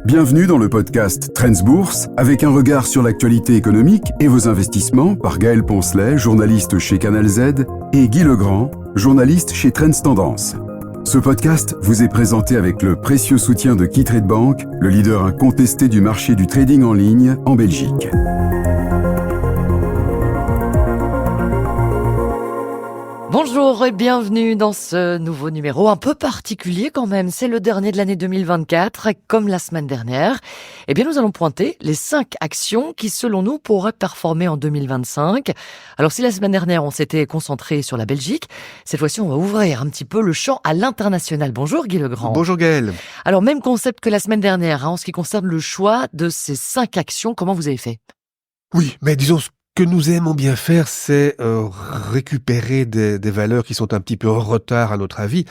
Bienvenue dans le podcast Trends Bourse, avec un regard sur l'actualité économique et vos investissements par Gaël Poncelet, journaliste chez Canal Z, et Guy Legrand, journaliste chez Trends Tendance. Ce podcast vous est présenté avec le précieux soutien de KeyTrade Bank, le leader incontesté du marché du trading en ligne en Belgique. Bonjour et bienvenue dans ce nouveau numéro un peu particulier quand même. C'est le dernier de l'année 2024 et comme la semaine dernière, nous allons pointer les 5 actions qui selon nous pourraient performer en 2025. Alors si la semaine dernière on s'était concentré sur la Belgique, cette fois-ci on va ouvrir un petit peu le champ à l'international. Bonjour Guy Legrand. Bonjour Gaël. Alors même concept que la semaine dernière en ce qui concerne le choix de ces 5 actions, comment vous avez fait ? Oui, mais disons ce que nous aimons bien faire, c'est récupérer des valeurs qui sont un petit peu en retard à notre avis.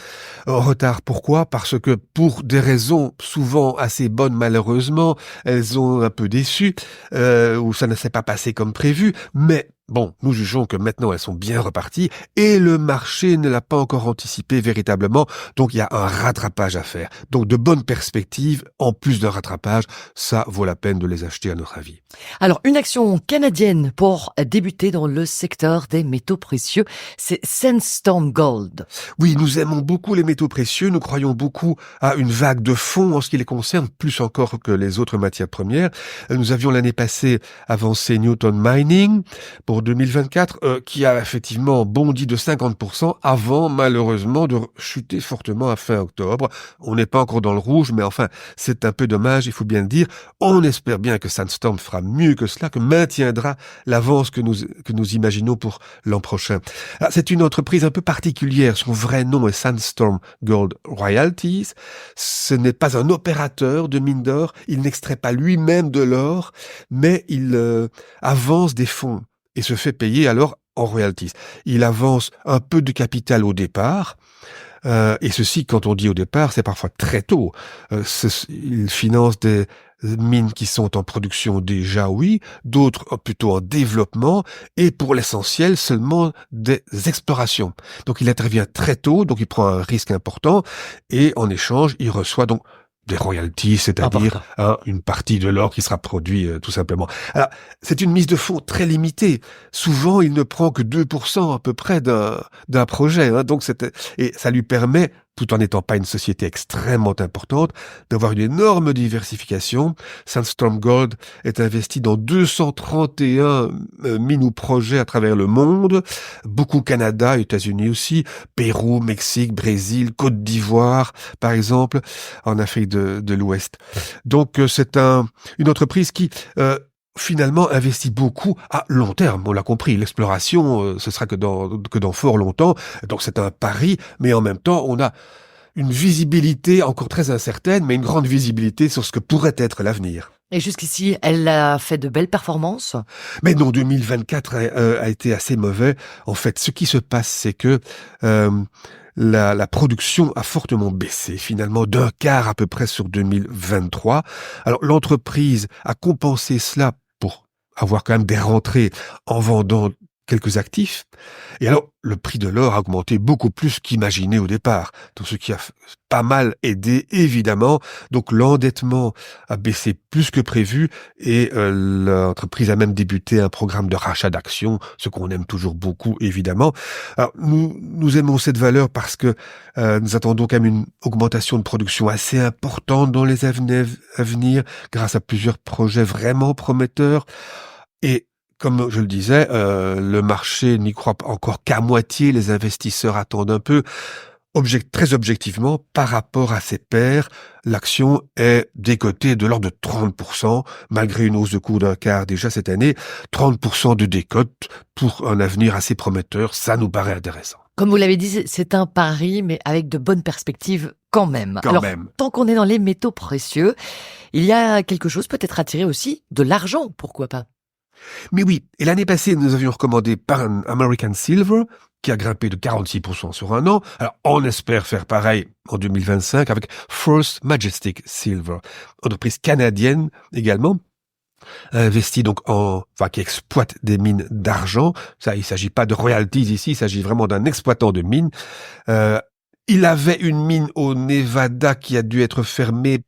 En retard, pourquoi ? Parce que pour des raisons souvent assez bonnes malheureusement, elles ont un peu déçu, ou ça ne s'est pas passé comme prévu, mais bon, nous jugeons que maintenant elles sont bien reparties et le marché ne l'a pas encore anticipé véritablement, donc il y a un rattrapage à faire. Donc de bonnes perspectives, en plus d'un rattrapage, ça vaut la peine de les acheter à notre avis. Alors une action canadienne pour débuter dans le secteur des métaux précieux, c'est Sandstorm Gold. Oui, nous aimons beaucoup les métaux précieux, nous croyons beaucoup à une vague de fonds en ce qui les concerne, plus encore que les autres matières premières. Nous avions l'année passée avancé Newton Mining pour 2024, qui a effectivement bondi de 50% avant malheureusement de chuter fortement à fin octobre. On n'est pas encore dans le rouge, mais enfin c'est un peu dommage, il faut bien le dire. On espère bien que Sandstorm fera mieux que cela, que maintiendra l'avance que nous imaginons pour l'an prochain. Alors, c'est une entreprise un peu particulière, son vrai nom est Sandstorm Gold Royalties. Ce n'est pas un opérateur de mine d'or, il n'extrait pas lui-même de l'or, mais il avance des fonds et se fait payer alors en royalties. Il avance un peu de capital au départ, et ceci, quand on dit au départ, c'est parfois très tôt. Il finance des mines qui sont en production déjà, oui, d'autres plutôt en développement, et pour l'essentiel, seulement des explorations. Donc il intervient très tôt, donc il prend un risque important, et en échange, il reçoit donc des royalties, c'est-à-dire une partie de l'or qui sera produit tout simplement. Alors, c'est une mise de fonds très limitée. Souvent, il ne prend que 2% à peu près d'un projet. Donc et ça lui permet, tout en n'étant pas une société extrêmement importante, d'avoir une énorme diversification. Sandstorm Gold est investi dans 231 mines ou projets à travers le monde, beaucoup Canada, États-Unis aussi, Pérou, Mexique, Brésil, Côte d'Ivoire, par exemple, en Afrique de l'Ouest. Donc c'est une entreprise qui finalement investit beaucoup à long terme. On l'a compris, l'exploration, ce sera que dans fort longtemps. Donc c'est un pari, mais en même temps, on a une visibilité encore très incertaine, mais une grande visibilité sur ce que pourrait être l'avenir. Et jusqu'ici, elle a fait de belles performances ? Mais non, 2024 a été assez mauvais. En fait, ce qui se passe, c'est que la production a fortement baissé, finalement d'un quart à peu près sur 2023. Alors l'entreprise a compensé cela pour avoir quand même des rentrées en vendant quelques actifs. Et alors, le prix de l'or a augmenté beaucoup plus qu'imaginé au départ. Donc, ce qui a pas mal aidé, évidemment. Donc, l'endettement a baissé plus que prévu et l'entreprise a même débuté un programme de rachat d'actions, ce qu'on aime toujours beaucoup, évidemment. Alors, nous aimons cette valeur parce que nous attendons quand même une augmentation de production assez importante dans les années à venir, grâce à plusieurs projets vraiment prometteurs. Et comme je le disais, le marché n'y croit encore qu'à moitié, les investisseurs attendent un peu. Très objectivement, par rapport à ses pairs, l'action est décotée de l'ordre de 30%, malgré une hausse de cours d'un quart déjà cette année. 30% de décote pour un avenir assez prometteur, ça nous paraît intéressant. Comme vous l'avez dit, c'est un pari, mais avec de bonnes perspectives quand même. Alors, tant qu'on est dans les métaux précieux, il y a quelque chose peut-être à tirer aussi de l'argent, pourquoi pas ? Mais oui, et l'année passée, nous avions recommandé Pan American Silver, qui a grimpé de 46% sur un an. Alors, on espère faire pareil en 2025 avec First Majestic Silver, entreprise canadienne également, investie donc qui exploite des mines d'argent. Ça, il s'agit pas de royalties ici, il s'agit vraiment d'un exploitant de mines. Il avait une mine au Nevada qui a dû être fermée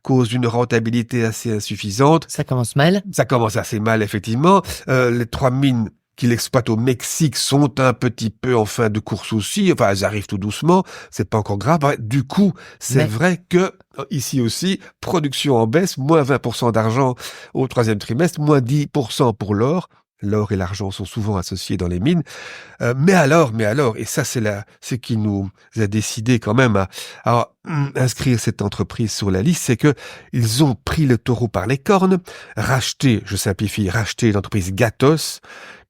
cause d'une rentabilité assez insuffisante. Ça commence mal. Ça commence assez mal, effectivement. Les 3 mines qu'il exploite au Mexique sont un petit peu en fin de course aussi. Enfin, elles arrivent tout doucement. C'est pas encore grave. Ouais, du coup, c'est vrai que ici aussi, production en baisse, moins 20% d'argent au 3e trimestre, moins 10% pour l'or. L'or et l'argent sont souvent associés dans les mines. Mais alors, et ça c'est qui nous a décidé quand même à inscrire cette entreprise sur la liste, c'est que ils ont pris le taureau par les cornes, racheté l'entreprise Gatos,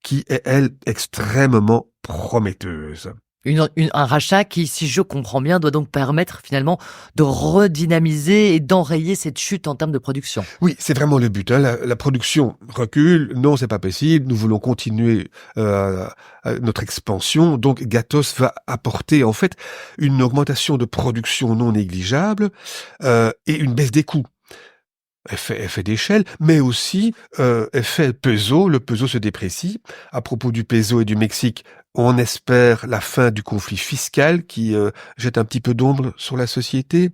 qui est, elle, extrêmement prometteuse. Un rachat qui, si je comprends bien, doit donc permettre finalement de redynamiser et d'enrayer cette chute en termes de production. Oui, c'est vraiment le but. Hein. La production recule. Non, c'est pas possible. Nous voulons continuer notre expansion. Donc, Gatos va apporter en fait une augmentation de production non négligeable et une baisse des coûts. Effet d'échelle, mais aussi effet peso. Le peso se déprécie. À propos du peso et du Mexique, on espère la fin du conflit fiscal qui jette un petit peu d'ombre sur la société.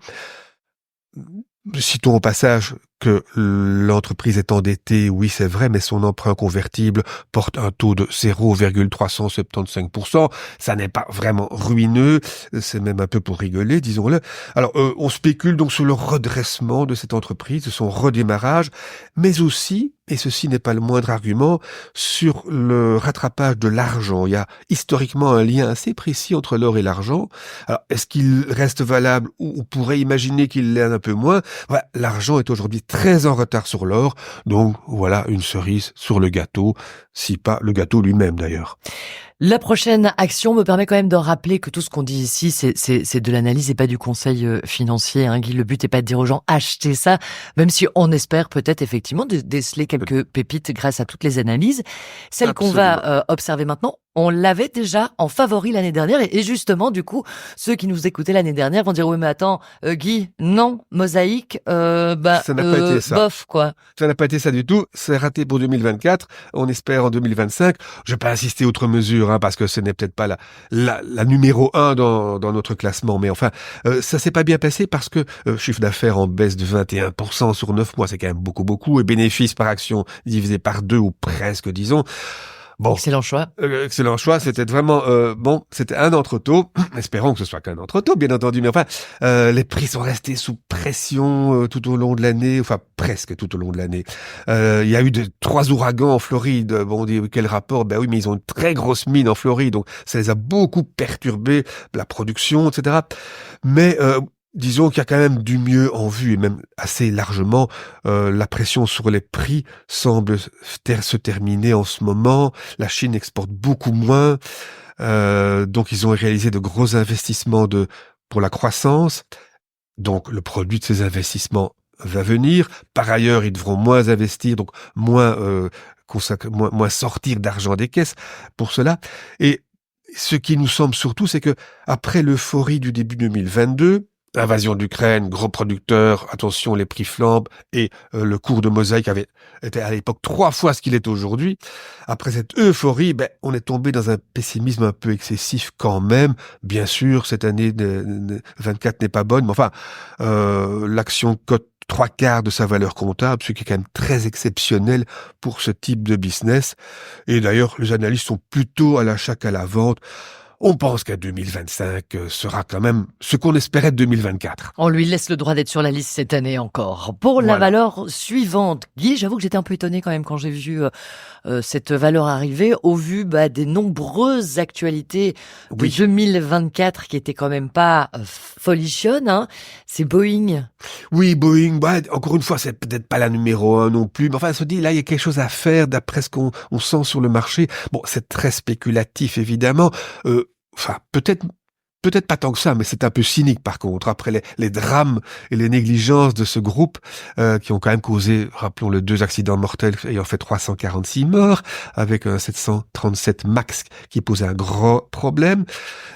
Citons au passage que l'entreprise est endettée, oui c'est vrai, mais son emprunt convertible porte un taux de 0,375%. Ça n'est pas vraiment ruineux, c'est même un peu pour rigoler, disons-le. Alors on spécule donc sur le redressement de cette entreprise, de son redémarrage, mais aussi, et ceci n'est pas le moindre argument, sur le rattrapage de l'argent. Il y a historiquement un lien assez précis entre l'or et l'argent. Alors est-ce qu'il reste valable ou on pourrait imaginer qu'il l'est un peu moins? Voilà, l'argent est aujourd'hui très en retard sur l'or, donc voilà une cerise sur le gâteau, si pas le gâteau lui-même d'ailleurs. La prochaine action me permet quand même de rappeler que tout ce qu'on dit ici, c'est de l'analyse et pas du conseil financier. Hein, Guy, le but n'est pas de dire aux gens achetez ça, même si on espère peut-être effectivement déceler quelques pépites grâce à toutes les analyses. Celle qu'on va observer maintenant, on l'avait déjà en favori l'année dernière et justement du coup ceux qui nous écoutaient l'année dernière vont dire oui mais attends Guy, non, Mosaïque, ça n'a pas été ça. Bof quoi. Ça n'a pas été ça du tout, c'est raté pour 2024, on espère en 2025. Je vais pas insister outre mesure parce que ce n'est peut-être pas la numéro 1 dans notre classement, mais enfin ça s'est pas bien passé parce que chiffre d'affaires en baisse de 21% sur 9 mois, c'est quand même beaucoup et bénéfices par action divisé par 2 ou presque disons. Bon, excellent choix. C'était vraiment c'était un an trop tôt. Espérons que ce soit qu'un an trop tôt, bien entendu. Mais enfin, les prix sont restés sous pression tout au long de l'année, enfin presque tout au long de l'année. Il y a eu 3 ouragans en Floride. Bon, on dit quel rapport? Ben oui, mais ils ont une très grosse mine en Floride, donc ça les a beaucoup perturbé la production, etc. Mais disons qu'il y a quand même du mieux en vue et même assez largement. La pression sur les prix semble se terminer en ce moment. La Chine exporte beaucoup moins. Donc ils ont réalisé de gros investissements pour la croissance. Donc le produit de ces investissements va venir. Par ailleurs, ils devront moins investir, donc moins sortir d'argent des caisses pour cela. Et ce qui nous semble surtout, c'est que après l'euphorie du début 2022, invasion d'Ukraine, gros producteur, attention, les prix flambent, et le cours de Mosaïque était à l'époque 3 fois ce qu'il est aujourd'hui. Après cette euphorie, on est tombé dans un pessimisme un peu excessif quand même. Bien sûr, cette année 24 n'est pas bonne, mais enfin, l'action cote 3/4 de sa valeur comptable, ce qui est quand même très exceptionnel pour ce type de business. Et d'ailleurs, les analystes sont plutôt à l'achat qu'à la vente. On pense qu'à 2025 sera quand même ce qu'on espérait de 2024. On lui laisse le droit d'être sur la liste cette année encore. Pour la valeur suivante, Guy, j'avoue que j'étais un peu étonné quand même quand j'ai vu cette valeur arriver, au vu des nombreuses actualités de 2024 qui étaient quand même pas folichonnes. Hein. C'est Boeing. Oui, Boeing, encore une fois, c'est peut-être pas la numéro 1 non plus, mais enfin, on se dit, là, il y a quelque chose à faire d'après ce qu'on sent sur le marché. Bon, c'est très spéculatif, évidemment. Enfin, peut-être pas tant que ça, mais c'est un peu cynique par contre. Après les drames et les négligences de ce groupe qui ont quand même causé, rappelons-le, 2 accidents mortels ayant fait 346 morts, avec un 737 MAX qui posait un gros problème.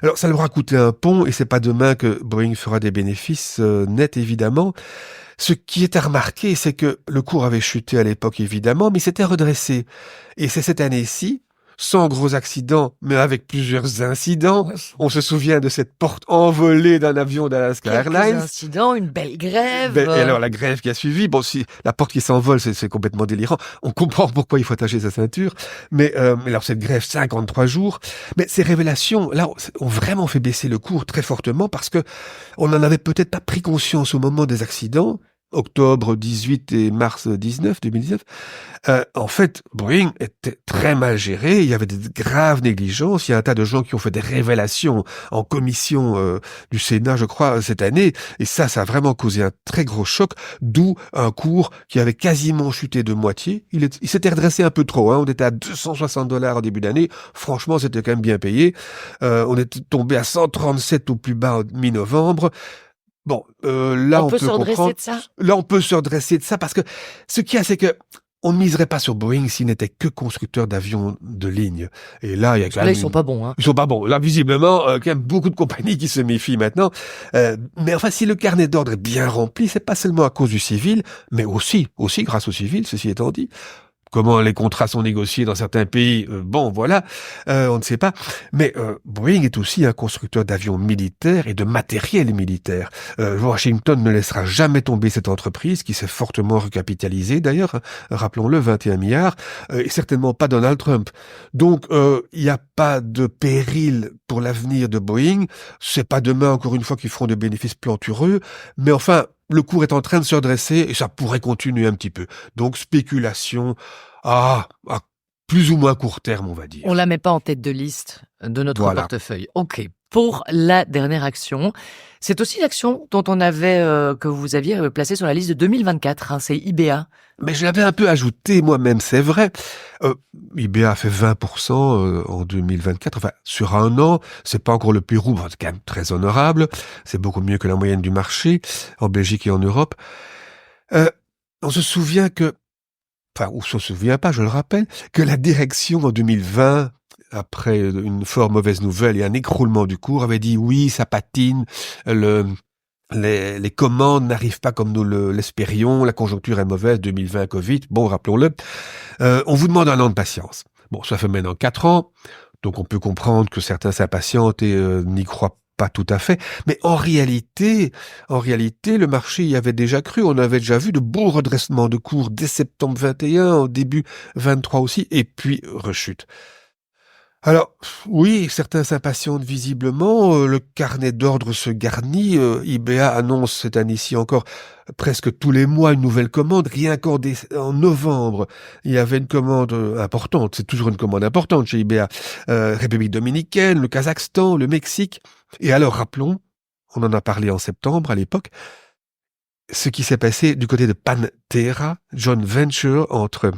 Alors ça leur a coûté un pont et c'est pas demain que Boeing fera des bénéfices nets évidemment. Ce qui est à remarquer, c'est que le cours avait chuté à l'époque évidemment, mais il s'était redressé. Et c'est cette année-ci, sans gros accidents, mais avec plusieurs incidents. On se souvient de cette porte envolée d'un avion d'Alaska Airlines. Incidents, une belle grève. Et alors la grève qui a suivi, bon, si la porte qui s'envole, c'est complètement délirant. On comprend pourquoi il faut attacher sa ceinture. Mais alors cette grève, 53 jours. Mais ces révélations, là, ont vraiment fait baisser le cours très fortement parce que on n'en avait peut-être pas pris conscience au moment des accidents. Octobre 18 et mars 2019, en fait, Boeing était très mal géré, il y avait des graves négligences, il y a un tas de gens qui ont fait des révélations en commission du Sénat, je crois, cette année, et ça a vraiment causé un très gros choc, d'où un cours qui avait quasiment chuté de moitié. Il s'était redressé un peu trop, on était à $260 en début d'année, franchement, c'était quand même bien payé. On était tombé à 137 au plus bas mi-novembre. Bon, là, on peut se redresser de ça. Là, on peut se redresser de ça parce que ce qu'il y a, c'est que on ne miserait pas sur Boeing s'il n'était que constructeur d'avions de ligne. Et là, il y a quand même... Là, ils sont pas bons, hein. Ils sont pas bons. Là, visiblement, quand même beaucoup de compagnies qui se méfient maintenant. Mais enfin, si le carnet d'ordre est bien rempli, c'est pas seulement à cause du civil, mais aussi grâce au civil, ceci étant dit. Comment les contrats sont négociés dans certains pays, bon, voilà, on ne sait pas. Mais Boeing est aussi un constructeur d'avions militaires et de matériel militaire. Washington ne laissera jamais tomber cette entreprise qui s'est fortement recapitalisée, d'ailleurs, hein, rappelons-le, 21 milliards, et certainement pas Donald Trump. Donc, il n'y a pas de péril pour l'avenir de Boeing. C'est pas demain, encore une fois, qu'ils feront des bénéfices plantureux, mais enfin... Le cours est en train de se redresser et ça pourrait continuer un petit peu. Donc, spéculation à plus ou moins court terme, on va dire. On la met pas en tête de liste de notre portefeuille. Ok. Pour la dernière action, c'est aussi l'action dont on avait que vous aviez placée sur la liste de 2024. Hein, c'est IBA. Mais je l'avais un peu ajouté moi-même, c'est vrai. IBA a fait 20% en 2024. Enfin, sur un an, c'est pas encore le Pérou, c'est quand même très honorable. C'est beaucoup mieux que la moyenne du marché en Belgique et en Europe. On se souvient que, enfin, ou on se souvient pas, je le rappelle, que la direction en 2020, après une fort mauvaise nouvelle et un écroulement du cours, avait dit oui, ça patine, les commandes n'arrivent pas comme nous l'espérions, la conjoncture est mauvaise, 2020 Covid, bon, rappelons-le. On vous demande un an de patience. Bon, ça fait maintenant 4 ans, donc on peut comprendre que certains s'impatientent et n'y croient pas tout à fait, mais en réalité, le marché y avait déjà cru. On avait déjà vu de beaux redressements de cours dès septembre 21, au début 23 aussi, et puis rechute. Alors, oui, certains s'impatientent visiblement, le carnet d'ordre se garnit, IBA annonce cette année-ci encore presque tous les mois une nouvelle commande, rien en novembre, il y avait une commande importante, c'est toujours une commande importante chez IBA, République dominicaine, le Kazakhstan, le Mexique, et alors rappelons, on en a parlé en septembre à l'époque, ce qui s'est passé du côté de Pantera, joint venture entre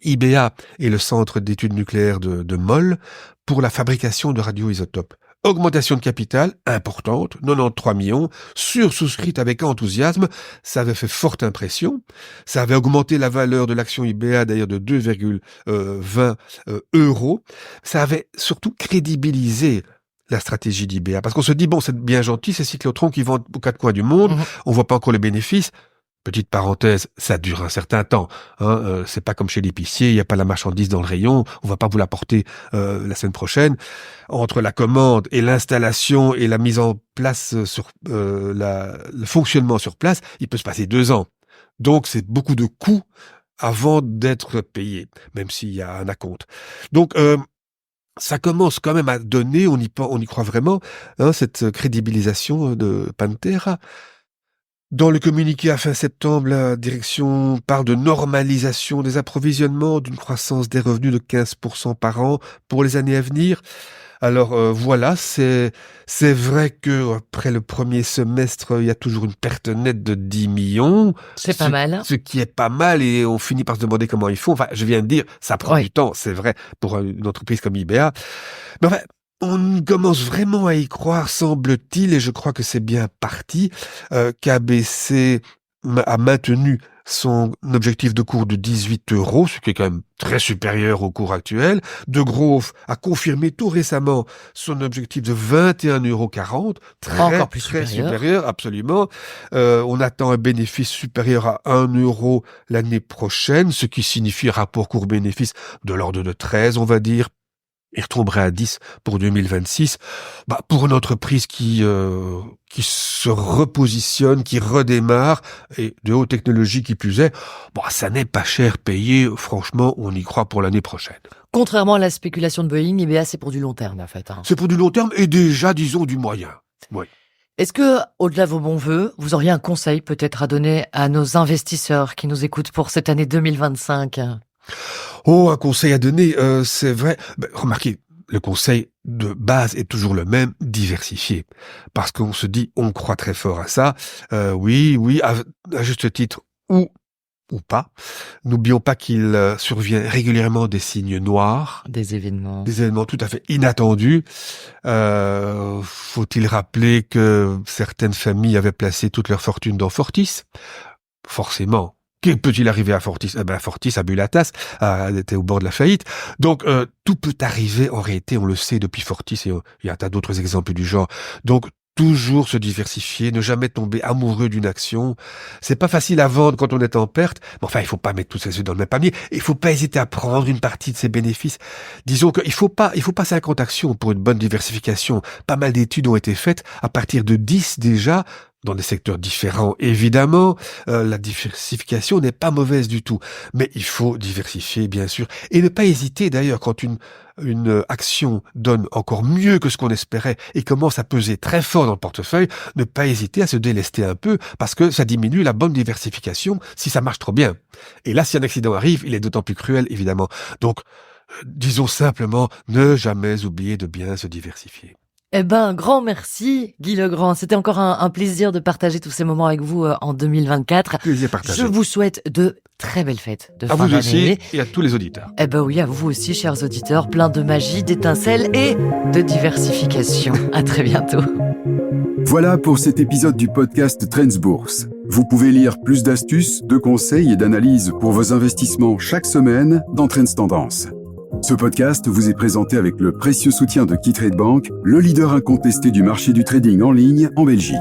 IBA et le centre d'études nucléaires de Moll pour la fabrication de radioisotopes. Augmentation de capital importante, 93 millions, sursouscrite avec enthousiasme, ça avait fait forte impression, ça avait augmenté la valeur de l'action IBA d'ailleurs de 2,20 euros, ça avait surtout crédibilisé la stratégie d'IBA, parce qu'on se dit, bon, c'est bien gentil, ces cyclotrons qui vendent aux 4 coins du monde, on voit pas encore les bénéfices. Petite parenthèse, ça dure un certain temps. C'est pas comme chez l'épicier, il n'y a pas la marchandise dans le rayon, on va pas vous l'apporter la semaine prochaine. Entre la commande et l'installation et la mise en place le fonctionnement sur place, il peut se passer 2 ans. Donc c'est beaucoup de coûts avant d'être payé, même s'il y a un acompte. Donc ça commence quand même à donner, on y croit vraiment, cette crédibilisation de Pantera. Dans le communiqué à fin septembre, la direction parle de normalisation des approvisionnements, d'une croissance des revenus de 15% par an pour les années à venir. Alors voilà, c'est vrai que après le premier semestre, il y a toujours une perte nette de 10 millions. C'est pas mal. Ce qui est pas mal et on finit par se demander comment ils font. Enfin, je viens de dire, ça prend du temps, c'est vrai, pour une entreprise comme IBA. Mais enfin, on commence vraiment à y croire, semble-t-il, et je crois que c'est bien parti. KBC a maintenu son objectif de cours de 18 euros, ce qui est quand même très supérieur au cours actuel. De Groof a confirmé tout récemment son objectif de 21,40 euros, encore plus très supérieur, absolument. On attend un bénéfice supérieur à 1 euro l'année prochaine, ce qui signifie rapport cours-bénéfice de l'ordre de 13, on va dire, il retomberait à 10 pour 2026. Pour une entreprise qui se repositionne, qui redémarre, et de haute technologie qui plus est, ça n'est pas cher payé. Franchement, on y croit pour l'année prochaine. Contrairement à la spéculation de Boeing, IBA, c'est pour du long terme, en fait. C'est pour du long terme et déjà, disons, du moyen. Oui. Est-ce que, au-delà de vos bons vœux, vous auriez un conseil peut-être à donner à nos investisseurs qui nous écoutent pour cette année 2025 ? Un conseil à donner, c'est vrai. Remarquez, le conseil de base est toujours le même, diversifier. Parce qu'on se dit, on croit très fort à ça. Oui, à juste titre, ou pas. N'oublions pas qu'il survient régulièrement des signes noirs. Des événements tout à fait inattendus. Faut-il rappeler que certaines familles avaient placé toute leur fortune dans Fortis ? Forcément. Que peut-il arriver à Fortis ? Fortis a bu la tasse, elle était au bord de la faillite. Donc, tout peut arriver, en réalité, on le sait depuis Fortis, et il y a un tas d'autres exemples du genre. Donc, toujours se diversifier, ne jamais tomber amoureux d'une action. C'est pas facile à vendre quand on est en perte, mais enfin, il faut pas mettre tous ses œufs dans le même panier. Il faut pas hésiter à prendre une partie de ses bénéfices. Disons qu'il faut pas 50 actions pour une bonne diversification. Pas mal d'études ont été faites à partir de 10 déjà, dans des secteurs différents, évidemment. La diversification n'est pas mauvaise du tout. Mais il faut diversifier, bien sûr. Et ne pas hésiter, d'ailleurs, quand une action donne encore mieux que ce qu'on espérait et commence à peser très fort dans le portefeuille, ne pas hésiter à se délester un peu, parce que ça diminue la bonne diversification si ça marche trop bien. Et là, si un accident arrive, il est d'autant plus cruel, évidemment. Donc, disons simplement, ne jamais oublier de bien se diversifier. Un grand merci, Guy Legrand. C'était encore un plaisir de partager tous ces moments avec vous en 2024. Plaisir partagé. Je vous souhaite de très belles fêtes de fin d'année. À vous aussi et à tous les auditeurs. Oui, à vous aussi, chers auditeurs. Plein de magie, d'étincelles et de diversification. À très bientôt. Voilà pour cet épisode du podcast Trends Bourse. Vous pouvez lire plus d'astuces, de conseils et d'analyses pour vos investissements chaque semaine dans Trends Tendance. Ce podcast vous est présenté avec le précieux soutien de KeyTrade Bank, le leader incontesté du marché du trading en ligne en Belgique.